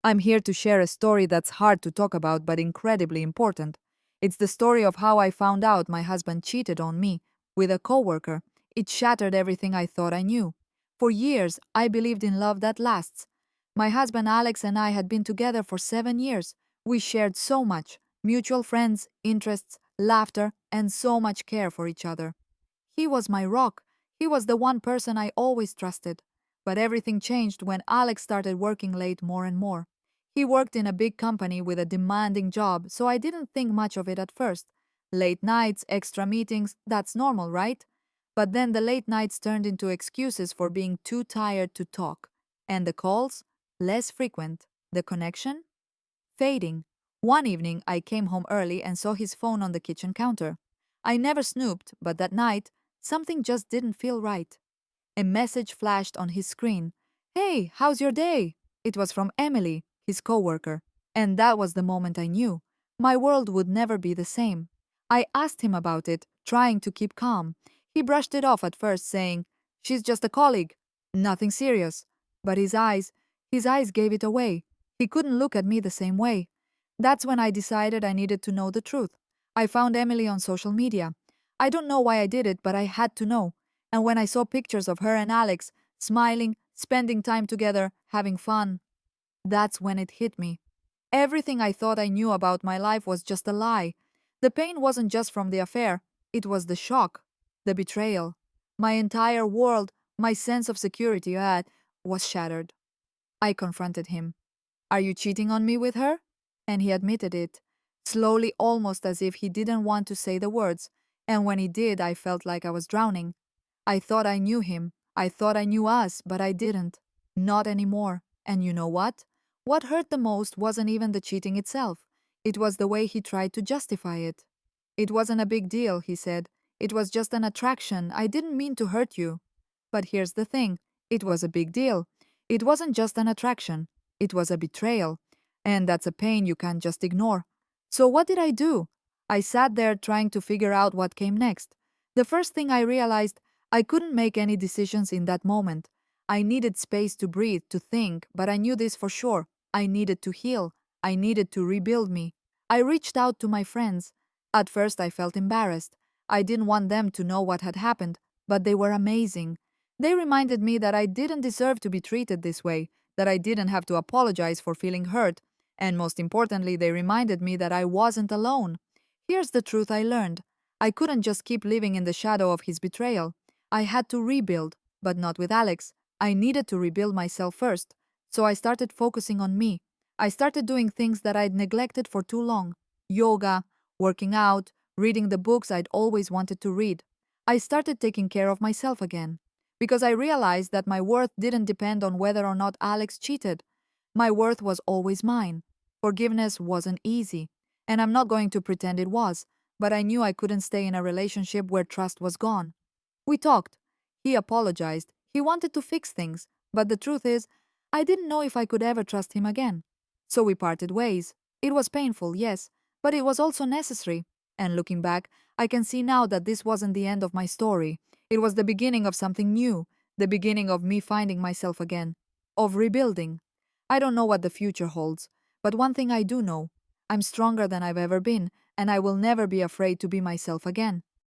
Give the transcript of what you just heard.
I'm here to share a story that's hard to talk about but incredibly important. It's the story of how I found out my husband cheated on me with a coworker. It shattered everything I thought I knew. For years, I believed in love that lasts. My husband Alex and I had been together for 7 years. We shared so much mutual friends, interests, laughter, and so much care for each other. He was my rock. He was the one person I always trusted. But everything changed when Alex started working late more and more. He worked in a big company with a demanding job, so I didn't think much of it at first. Late nights, extra meetings, that's normal, right? But then the late nights turned into excuses for being too tired to talk. And the calls? Less frequent. The connection? Fading. One evening, I came home early and saw his phone on the kitchen counter. I never snooped, but that night, something just didn't feel right. A message flashed on his screen. "Hey, how's your day?" It was from Emily, his coworker. And that was the moment I knew. My world would never be the same. I asked him about it, trying to keep calm. He brushed it off at first, saying, "She's just a colleague. Nothing serious." But his eyes gave it away. He couldn't look at me the same way. That's when I decided I needed to know the truth. I found Emily on social media. I don't know why I did it, but I had to know. And when I saw pictures of her and Alex smiling, spending time together, having fun, that's when it hit me. Everything I thought I knew about my life was just a lie. The pain wasn't just from the affair, it was the shock, the betrayal. My entire world, my sense of security was shattered. I confronted him. "Are you cheating on me with her?" And he admitted it, slowly, almost as if he didn't want to say the words. And when he did, I felt like I was drowning. I thought I knew him. I thought I knew us, but I didn't. Not anymore. And you know what? What hurt the most wasn't even the cheating itself. It was the way he tried to justify it. "It wasn't a big deal," he said. "It was just an attraction. I didn't mean to hurt you." But here's the thing. It was a big deal. It wasn't just an attraction. It was a betrayal. And that's a pain you can't just ignore. So what did I do? I sat there trying to figure out what came next. The first thing I realized, I couldn't make any decisions in that moment. I needed space to breathe, to think, but I knew this for sure. I needed to heal. I needed to rebuild me. I reached out to my friends. At first, I felt embarrassed. I didn't want them to know what had happened, but they were amazing. They reminded me that I didn't deserve to be treated this way, that I didn't have to apologize for feeling hurt, and most importantly, they reminded me that I wasn't alone. Here's the truth I learned. I couldn't just keep living in the shadow of his betrayal. I had to rebuild, but not with Alex. I needed to rebuild myself first. So I started focusing on me. I started doing things that I'd neglected for too long: yoga, working out, reading the books I'd always wanted to read. I started taking care of myself again. Because I realized that my worth didn't depend on whether or not Alex cheated. My worth was always mine. Forgiveness wasn't easy. And I'm not going to pretend it was, but I knew I couldn't stay in a relationship where trust was gone. We talked. He apologized. He wanted to fix things. But the truth is, I didn't know if I could ever trust him again. So we parted ways. It was painful, yes, but it was also necessary. And looking back, I can see now that this wasn't the end of my story. It was the beginning of something new, the beginning of me finding myself again, of rebuilding. I don't know what the future holds, but one thing I do know: I'm stronger than I've ever been, and I will never be afraid to be myself again.